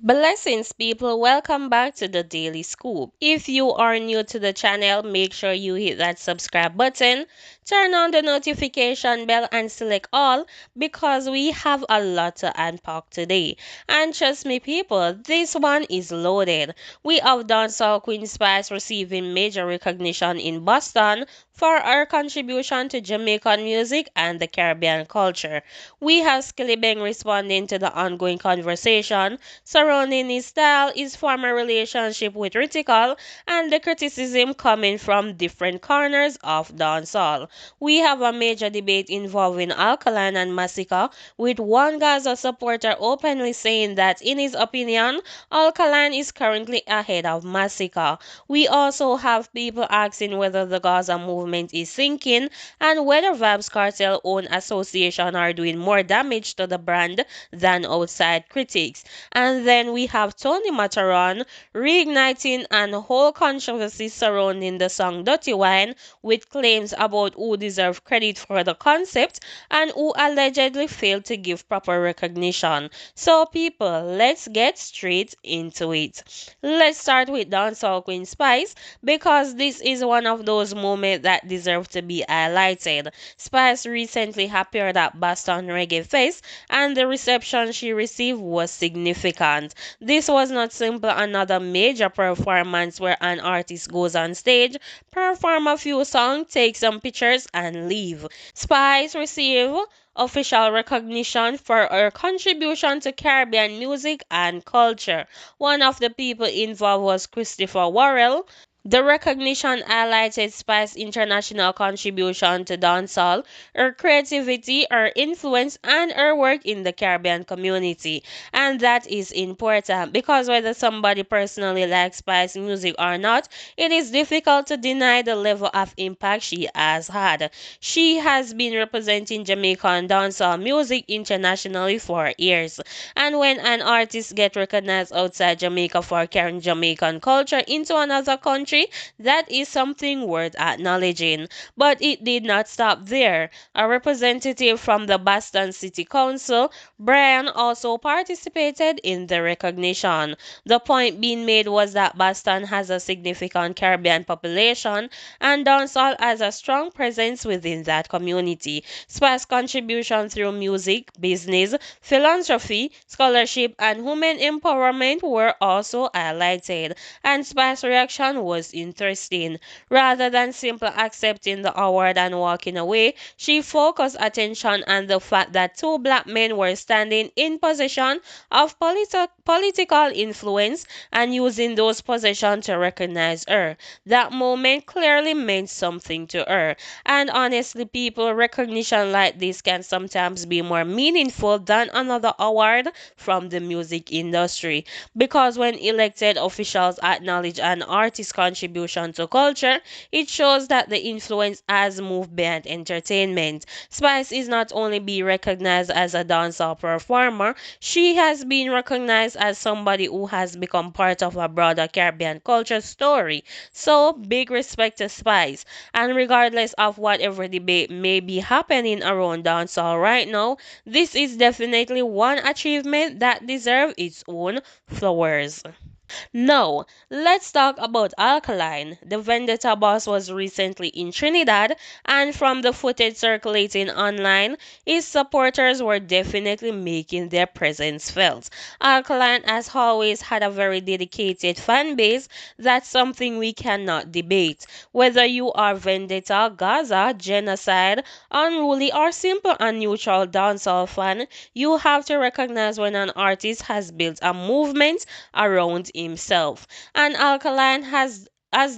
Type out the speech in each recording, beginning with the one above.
Blessings, people. Welcome back to the Daily Scoop. If you are new to the channel, make sure you hit that subscribe button, turn on the notification bell, and select all because we have a lot to unpack today. And trust me, people, this one is loaded. We have dancehall Queen Spice receiving major recognition in Boston for our contribution to Jamaican music and the Caribbean culture. We have Skillibeng responding to the ongoing conversation surrounding his style, his former relationship with Ritical, and the criticism coming from different corners of dancehall. We have a major debate involving Alkaline and Masicka, with one Gaza supporter openly saying that, in his opinion, Alkaline is currently ahead of Masicka. We also have people asking whether the Gaza movement is sinking and whether Vybz Cartel own association are doing more damage to the brand than outside critics. And then we have Tony Matterhorn reigniting an whole controversy surrounding the song Dirty Wine, with claims about who deserved credit for the concept and who allegedly failed to give proper recognition. So people, let's get straight into it. Let's start with Dancehall Queen Spice because this is one of those moments that deserve to be highlighted. Spice recently appeared at Boston Reggae Fest and the reception she received was significant. This was not simply another major performance where an artist goes on stage, perform a few songs, take some pictures, and leave. Spice received official recognition for her contribution to Caribbean music and culture. One of the people involved was Christopher Worrell. The recognition highlighted Spice's international contribution to dancehall, her creativity, her influence, and her work in the Caribbean community. And that is important because whether somebody personally likes Spice music or not, it is difficult to deny the level of impact she has had. She has been representing Jamaican dancehall music internationally for years. And when an artist gets recognized outside Jamaica for carrying Jamaican culture into another country, that is something worth acknowledging. But it did not stop there. A representative from the Boston City Council, Brian, also participated in the recognition. The point being made was that Boston has a significant Caribbean population and dancehall has a strong presence within that community. Spice's contribution through music, business, philanthropy, scholarship, and women empowerment were also highlighted, and Spice's reaction was interesting. Rather than simply accepting the award and walking away, she focused attention on the fact that two black men were standing in position of political influence and using those positions to recognize her. That moment clearly meant something to her. And honestly, people, recognition like this can sometimes be more meaningful than another award from the music industry. Because when elected officials acknowledge an artist's contribution to culture, it shows that the influence has moved beyond entertainment. Spice is not only being recognized as a dancehall performer, she has been recognized as somebody who has become part of a broader Caribbean culture story. So, big respect to Spice. And regardless of whatever debate may be happening around dancehall right now, this is definitely one achievement that deserves its own flowers. Now, let's talk about Alkaline. The Vendetta boss was recently in Trinidad, and from the footage circulating online, his supporters were definitely making their presence felt. Alkaline has always had a very dedicated fan base. That's something we cannot debate. Whether you are Vendetta, Gaza, Genocide, Unruly, or simple and neutral dancehall fan, you have to recognize when an artist has built a movement around himself. And Alkaline has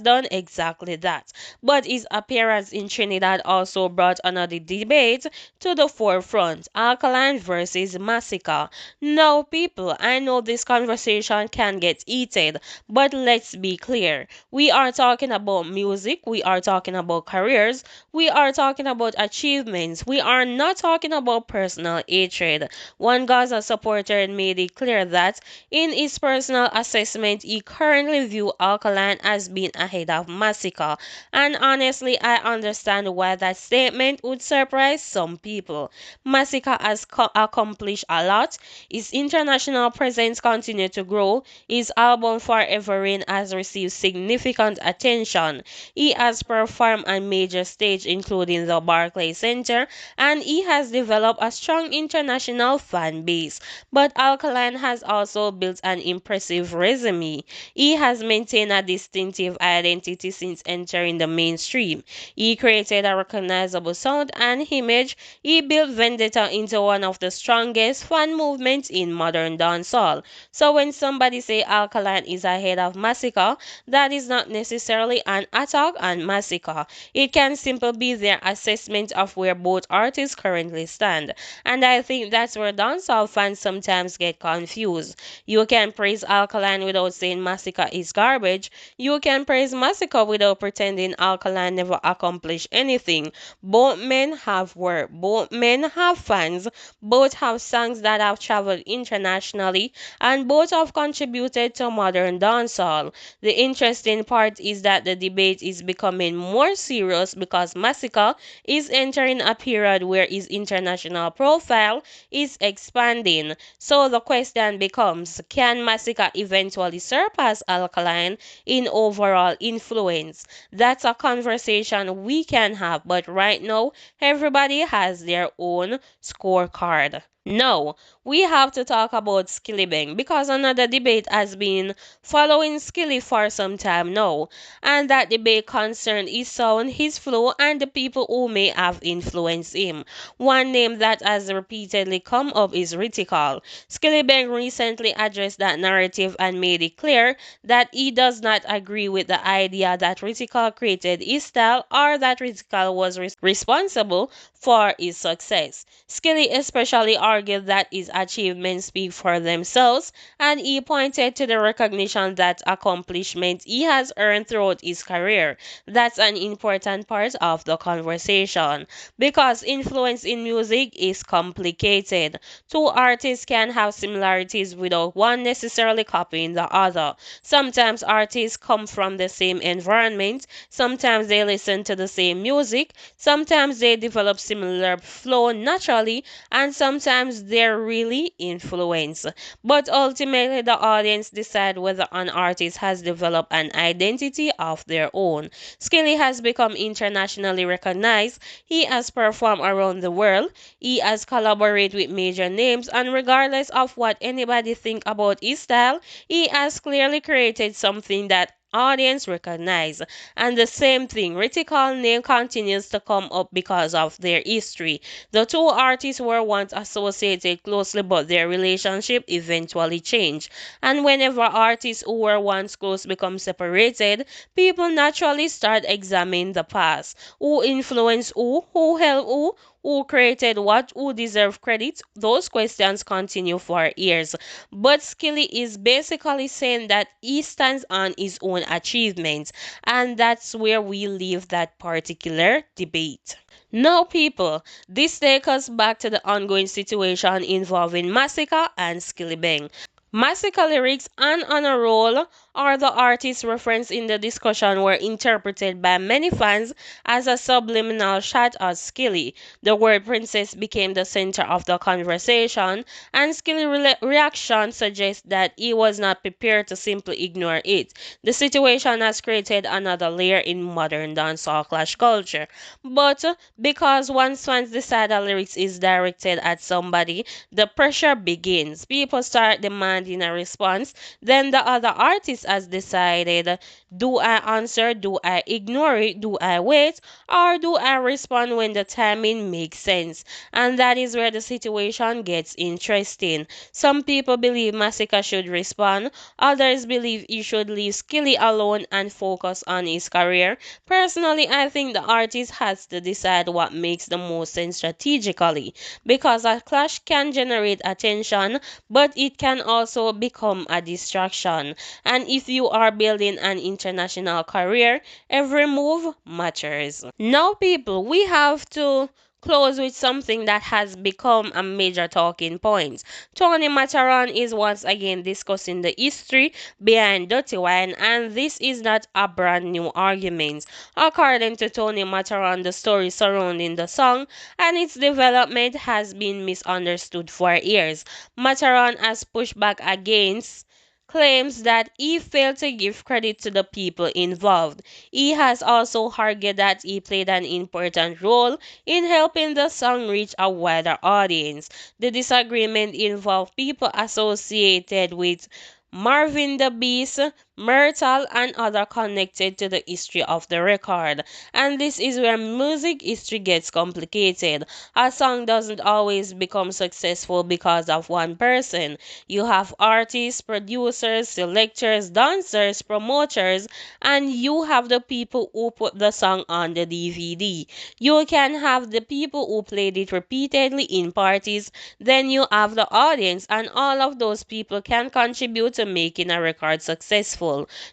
done exactly that. But his appearance in Trinidad also brought another debate to the forefront: Alkaline versus Masicka. Now, people, I know this conversation can get heated, but let's be clear. We are talking about music, we are talking about careers, we are talking about achievements, we are not talking about personal hatred. One Gaza supporter made it clear that in his personal assessment, he currently views Alkaline as being being ahead of Masicka. And honestly, I understand why that statement would surprise some people. Masicka has accomplished a lot. His international presence continues to grow. His album Forever Rain has received significant attention. He has performed on major stages including the Barclays Center, and he has developed a strong international fan base. But Alkaline has also built an impressive resume. He has maintained a distinctive identity since entering the mainstream. He created a recognizable sound and image. He built Vendetta into one of the strongest fan movements in modern dancehall. So when somebody say Alkaline is ahead of Masicka, that is not necessarily an attack on Masicka. It can simply be their assessment of where both artists currently stand. And I think that's where dancehall fans sometimes get confused. You can praise Alkaline without saying Masicka is garbage. You can praise Masicka without pretending Alkaline never accomplished anything. Both men have work, both men have fans, both have songs that have traveled internationally, and both have contributed to modern dancehall. The interesting part is that the debate is becoming more serious because Masicka is entering a period where his international profile is expanding. So the question becomes, can Masicka eventually surpass Alkaline in overall influence? That's a conversation we can have, but right now, everybody has their own scorecard. Now, we have to talk about Skillibeng because another debate has been following Skilly for some time now, and that debate concerned his sound, his flow, and the people who may have influenced him. One name that has repeatedly come up is Ritical. Skillibeng recently addressed that narrative and made it clear that he does not agree with the idea that Ritical created his style or that Ritical was responsible for his success. Skilly especially argued that his achievements speak for themselves, and he pointed to the recognition that accomplishment he has earned throughout his career. That's an important part of the conversation because influence in music is complicated. Two artists can have similarities without one necessarily copying the other. Sometimes artists come from the same environment, sometimes they listen to the same music, sometimes they develop similar flow naturally, and sometimes they're really influenced. But ultimately, the audience decide whether an artist has developed an identity of their own. Skilly has become internationally recognized. He has performed around the world. He has collaborated with major names, and regardless of what anybody think about his style, he has clearly created something that audience recognize. And the same thing, Ritical name continues to come up because of their history. The two artists were once associated closely, but their relationship eventually changed. And whenever artists who were once close become separated, people naturally start examining the past. Who influenced who helped who created what, who deserve credit? Those questions continue for years. But Skilly is basically saying that he stands on his own achievements, and that's where we leave that particular debate. Now, people, this takes us back to the ongoing situation involving Masicka and Skillibeng. Masicka lyrics and on a roll or the artist referenced in the discussion were interpreted by many fans as a subliminal shot at Skilly. The word princess became the center of the conversation, and Skilly's reaction suggests that he was not prepared to simply ignore it. The situation has created another layer in modern dancehall clash culture. But because once fans decide a lyrics is directed at somebody, the pressure begins. People start demanding a response. Then the other artist has decided, do I answer, do I ignore it, do I wait, or do I respond when the timing makes sense? And that is where the situation gets interesting. Some people believe Masicka should respond, others believe he should leave Skilly alone and focus on his career. Personally, I think the artist has to decide what makes the most sense strategically, because a clash can generate attention, but it can also become a distraction. And if you are building an international career, every move matters. Now, people, we have to close with something that has become a major talking point. Tony Matterhorn is once again discussing the history behind Dirty Wine, and this is not a brand new argument. According to Tony Matterhorn, the story surrounding the song and its development has been misunderstood for years. Matterhorn has pushed back against claims that he failed to give credit to the people involved. He has also argued that he played an important role in helping the song reach a wider audience. The disagreement involved people associated with Marvin the Beast, Myrtle, and other connected to the history of the record. And this is where music history gets complicated. A song doesn't always become successful because of one person. You have artists, producers, selectors, dancers, promoters, and you have the people who put the song on the DVD. You can have the people who played it repeatedly in parties, then you have the audience, and all of those people can contribute to making a record successful.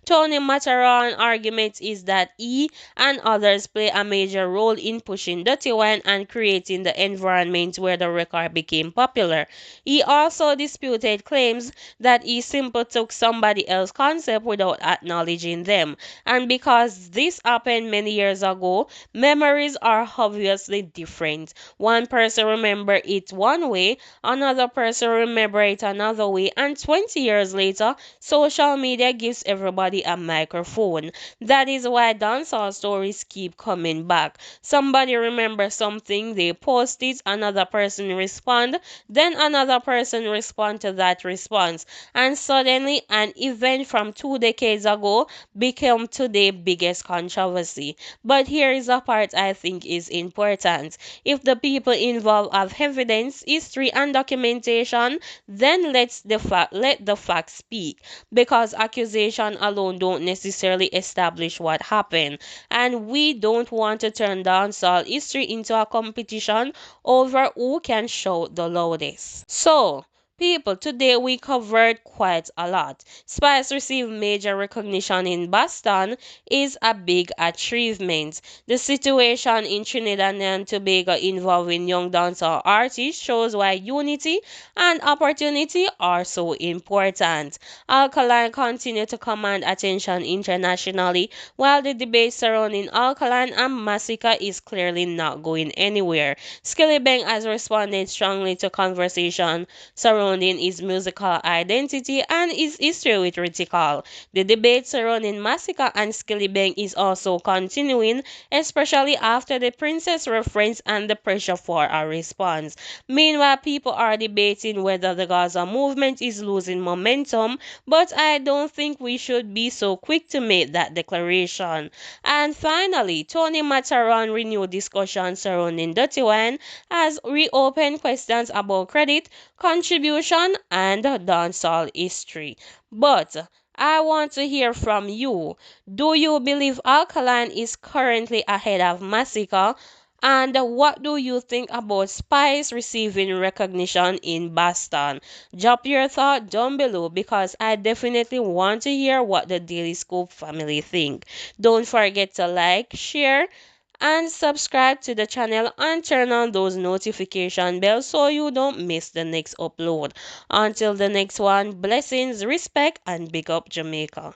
Tony Matterhorn's argument is that he and others play a major role in pushing Dirty Wine and creating the environment where the record became popular. He also disputed claims that he simply took somebody else's concept without acknowledging them. And because this happened many years ago, memories are obviously different. One person remember it one way, another person remember it another way, and 20 years later, social media gives everybody a microphone. That is why dancehall stories keep coming back. Somebody remembers something, they post it, another person respond, then another person respond to that response, and suddenly an event from 2 decades ago became today's biggest controversy. But here is a part I think is important. If the people involved have evidence, history, and documentation, then let the facts speak. Because accusation alone don't necessarily establish what happened. And we don't want to turn dancehall history into a competition over who can shout the loudest. So, people, today we covered quite a lot. Spice received major recognition in Boston is a big achievement. The situation in Trinidad and Tobago involving young dancehall artists shows why unity and opportunity are so important. Alkaline continue to command attention internationally, while the debate surrounding Alkaline and Masicka is clearly not going anywhere. Skillibeng has responded strongly to conversation surrounding his musical identity and his history with Ritical. The debate surrounding Masicka and Skillibeng is also continuing, especially after the Princess reference and the pressure for a response. Meanwhile, people are debating whether the Gaza movement is losing momentum, but I don't think we should be so quick to make that declaration. And finally, Tony Matterhorn renewed discussion surrounding Dirty Wine has reopened questions about credit, contribution, and dancehall history. But I want to hear from you. Do you believe Alkaline is currently ahead of Masicka? And what do you think about Spice receiving recognition in Boston? Drop your thought down below because I definitely want to hear what the Daily Scoop family think. Don't forget to like, share, and subscribe to the channel and turn on those notification bells so you don't miss the next upload. Until the next one, blessings, respect, and big up Jamaica.